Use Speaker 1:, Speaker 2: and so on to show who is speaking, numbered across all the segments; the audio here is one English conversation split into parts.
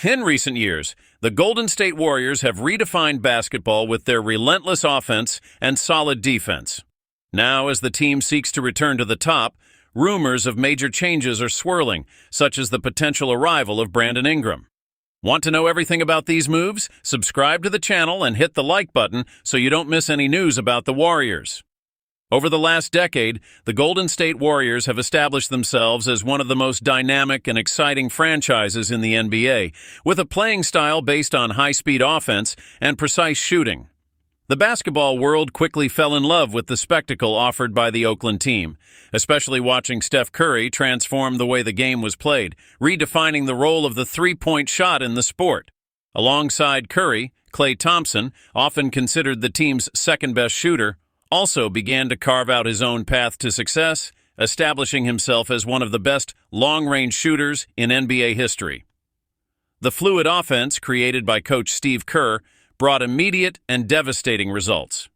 Speaker 1: In recent years, the Golden State Warriors have redefined basketball with their relentless offense and solid defense. Now, as the team seeks to return to the top, rumors of major changes are swirling, such as the potential arrival of Brandon Ingram. Want to know everything about these moves? Subscribe to the channel and hit the like button so you don't miss any news about the Warriors. Over the last decade, the Golden State Warriors have established themselves as one of the most dynamic and exciting franchises in the NBA, with a playing style based on high-speed offense and precise shooting. The basketball world quickly fell in love with the spectacle offered by the Oakland team, especially watching Steph Curry transform the way the game was played, redefining the role of the three-point shot in the sport. Alongside Curry, Klay Thompson, often considered the team's second-best shooter, also began to carve out his own path to success, establishing himself as one of the best long-range shooters in NBA history. The fluid offense created by Coach Steve Kerr brought immediate and devastating results.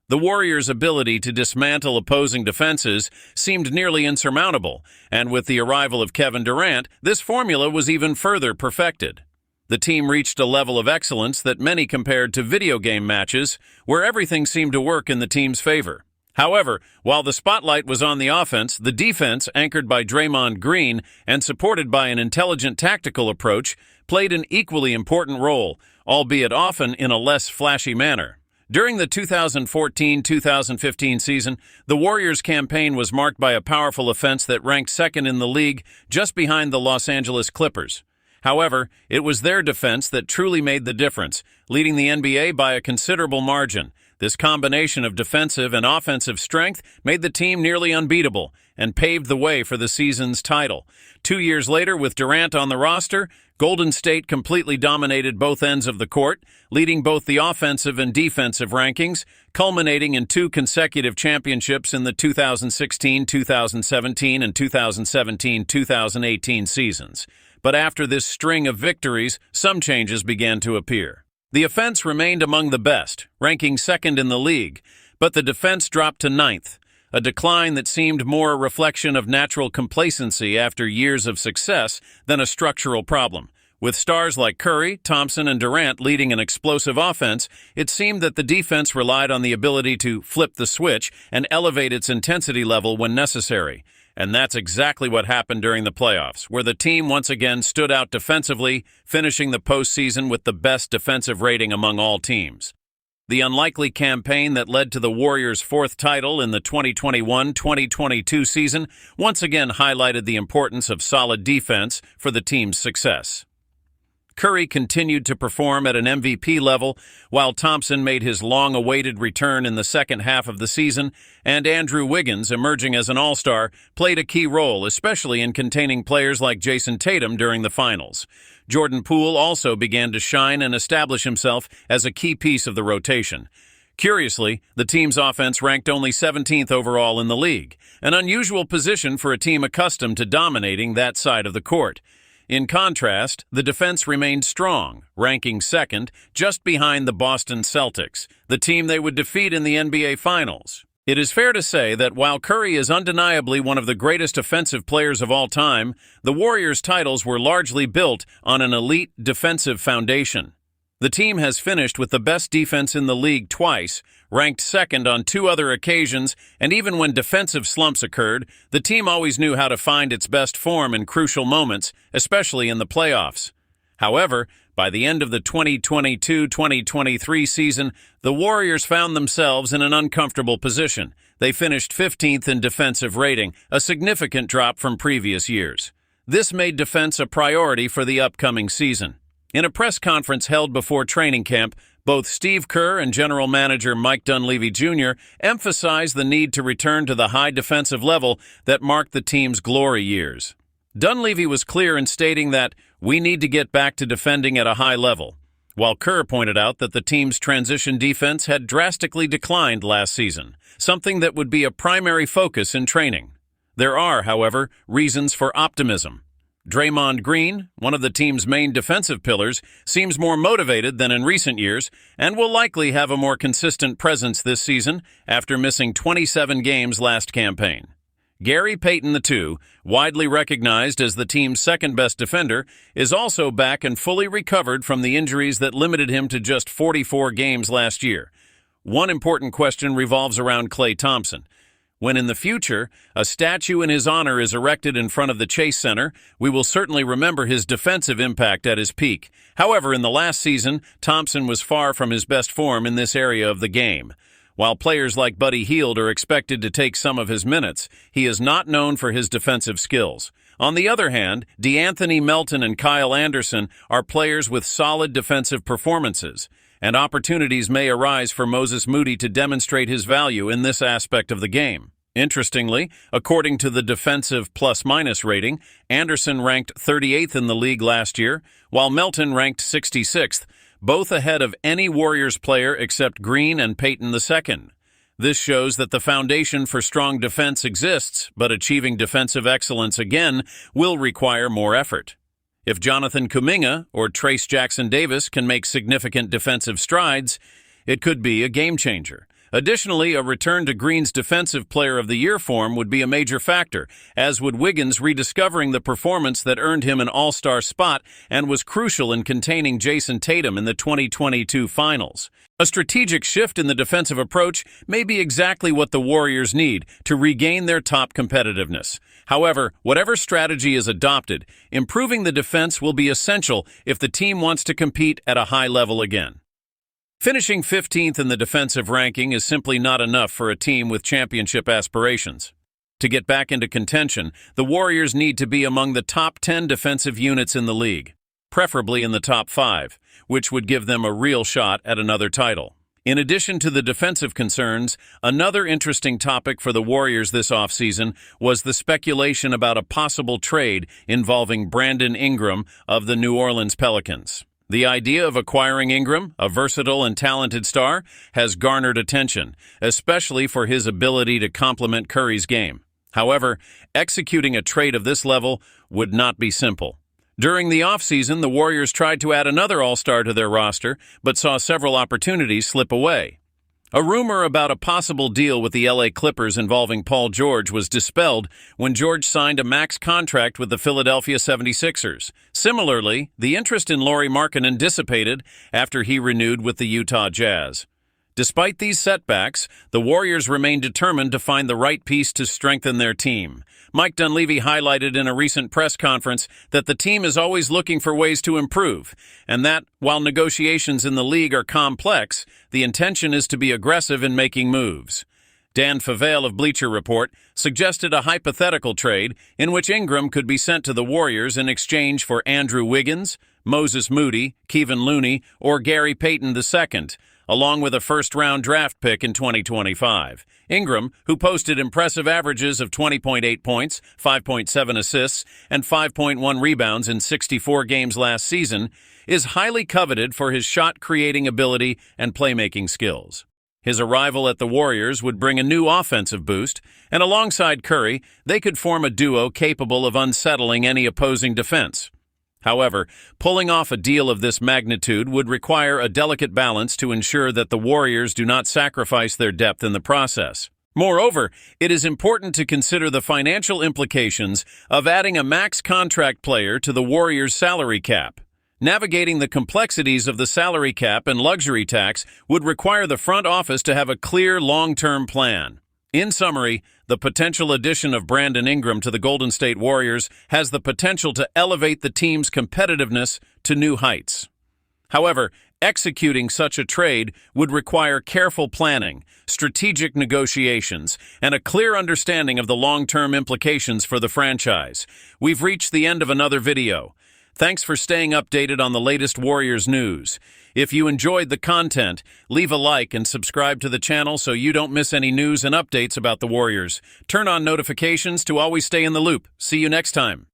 Speaker 1: The Warriors' ability to dismantle opposing defenses seemed nearly insurmountable, and with the arrival of Kevin Durant, this formula was even further perfected. The team reached a level of excellence that many compared to video game matches, where everything seemed to work in the team's favor. However, while the spotlight was on the offense, the defense, anchored by Draymond Green and supported by an intelligent tactical approach, played an equally important role, albeit often in a less flashy manner. During the 2014-2015 season, the Warriors' campaign was marked by a powerful offense that ranked second in the league, just behind the Los Angeles Clippers. However, it was their defense that truly made the difference, leading the NBA by a considerable margin. This combination of defensive and offensive strength made the team nearly unbeatable and paved the way for the season's title. 2 years later, with Durant on the roster, Golden State completely dominated both ends of the court, leading both the offensive and defensive rankings, culminating in 2 consecutive championships in the 2016-2017 and 2017-2018 seasons. But after this string of victories, some changes began to appear. The offense remained among the best, ranking second in the league, but the defense dropped to 9th, a decline that seemed more a reflection of natural complacency after years of success than a structural problem. With stars like Curry, Thompson, and Durant leading an explosive offense, it seemed that the defense relied on the ability to flip the switch and elevate its intensity level when necessary. And that's exactly what happened during the playoffs, where the team once again stood out defensively, finishing the postseason with the best defensive rating among all teams. The unlikely campaign that led to the Warriors' 4th title in the 2021-2022 season once again highlighted the importance of solid defense for the team's success. Curry continued to perform at an MVP level, while Thompson made his long-awaited return in the second half of the season, and Andrew Wiggins, emerging as an all-star, played a key role, especially in containing players like Jason Tatum during the finals. Jordan Poole also began to shine and establish himself as a key piece of the rotation. Curiously, the team's offense ranked only 17th overall in the league, an unusual position for a team accustomed to dominating that side of the court. In contrast, the defense remained strong, ranking second, just behind the Boston Celtics, the team they would defeat in the NBA Finals. It is fair to say that while Curry is undeniably one of the greatest offensive players of all time, the Warriors' titles were largely built on an elite defensive foundation. The team has finished with the best defense in the league twice, ranked second on 2 other occasions, and even when defensive slumps occurred, the team always knew how to find its best form in crucial moments, especially in the playoffs. However, by the end of the 2022-2023 season, the Warriors found themselves in an uncomfortable position. They finished 15th in defensive rating, a significant drop from previous years. This made defense a priority for the upcoming season. In a press conference held before training camp, both Steve Kerr and general manager Mike Dunleavy Jr. emphasized the need to return to the high defensive level that marked the team's glory years. Dunleavy was clear in stating that we need to get back to defending at a high level, while Kerr pointed out that the team's transition defense had drastically declined last season, something that would be a primary focus in training. There are, however, reasons for optimism. Draymond Green, one of the team's main defensive pillars, seems more motivated than in recent years and will likely have a more consistent presence this season after missing 27 games last campaign. Gary Payton II, widely recognized as the team's second-best defender, is also back and fully recovered from the injuries that limited him to just 44 games last year. One important question revolves around Klay Thompson. When in the future, a statue in his honor is erected in front of the Chase Center, we will certainly remember his defensive impact at his peak. However, in the last season, Thompson was far from his best form in this area of the game. While players like Buddy Hield are expected to take some of his minutes, he is not known for his defensive skills. On the other hand, DeAnthony Melton and Kyle Anderson are players with solid defensive performances, and opportunities may arise for Moses Moody to demonstrate his value in this aspect of the game. Interestingly, according to the defensive plus-minus rating, Anderson ranked 38th in the league last year, while Melton ranked 66th, both ahead of any Warriors player except Green and Payton II. This shows that the foundation for strong defense exists, but achieving defensive excellence again will require more effort. If Jonathan Kuminga or Trace Jackson-Davis can make significant defensive strides, it could be a game-changer. Additionally, a return to Green's Defensive Player of the Year form would be a major factor, as would Wiggins rediscovering the performance that earned him an All-Star spot and was crucial in containing Jason Tatum in the 2022 Finals. A strategic shift in the defensive approach may be exactly what the Warriors need to regain their top competitiveness. However, whatever strategy is adopted, improving the defense will be essential if the team wants to compete at a high level again. Finishing 15th in the defensive ranking is simply not enough for a team with championship aspirations. To get back into contention, the Warriors need to be among the top 10 defensive units in the league, preferably in the top 5, which would give them a real shot at another title. In addition to the defensive concerns, another interesting topic for the Warriors this offseason was the speculation about a possible trade involving Brandon Ingram of the New Orleans Pelicans. The idea of acquiring Ingram, a versatile and talented star, has garnered attention, especially for his ability to complement Curry's game. However, executing a trade of this level would not be simple. During the offseason, the Warriors tried to add another All-Star to their roster, but saw several opportunities slip away. A rumor about a possible deal with the LA Clippers involving Paul George was dispelled when George signed a max contract with the Philadelphia 76ers. Similarly, the interest in Lauri Markkanen dissipated after he renewed with the Utah Jazz. Despite these setbacks, the Warriors remain determined to find the right piece to strengthen their team. Mike Dunleavy highlighted in a recent press conference that the team is always looking for ways to improve, and that, while negotiations in the league are complex, the intention is to be aggressive in making moves. Dan Favale of Bleacher Report suggested a hypothetical trade in which Ingram could be sent to the Warriors in exchange for Andrew Wiggins, Moses Moody, Kevin Looney, or Gary Payton II, along with a first-round draft pick in 2025. Ingram, who posted impressive averages of 20.8 points, 5.7 assists, and 5.1 rebounds in 64 games last season, is highly coveted for his shot-creating ability and playmaking skills. His arrival at the Warriors would bring a new offensive boost, and alongside Curry, they could form a duo capable of unsettling any opposing defense. However, pulling off a deal of this magnitude would require a delicate balance to ensure that the Warriors do not sacrifice their depth in the process. Moreover, it is important to consider the financial implications of adding a max contract player to the Warriors' salary cap. Navigating the complexities of the salary cap and luxury tax would require the front office to have a clear long-term plan. In summary, the potential addition of Brandon Ingram to the Golden State Warriors has the potential to elevate the team's competitiveness to new heights. However, executing such a trade would require careful planning, strategic negotiations, and a clear understanding of the long-term implications for the franchise. We've reached the end of another video. Thanks for staying updated on the latest Warriors news. If you enjoyed the content, leave a like and subscribe to the channel so you don't miss any news and updates about the Warriors. Turn on notifications to always stay in the loop. See you next time.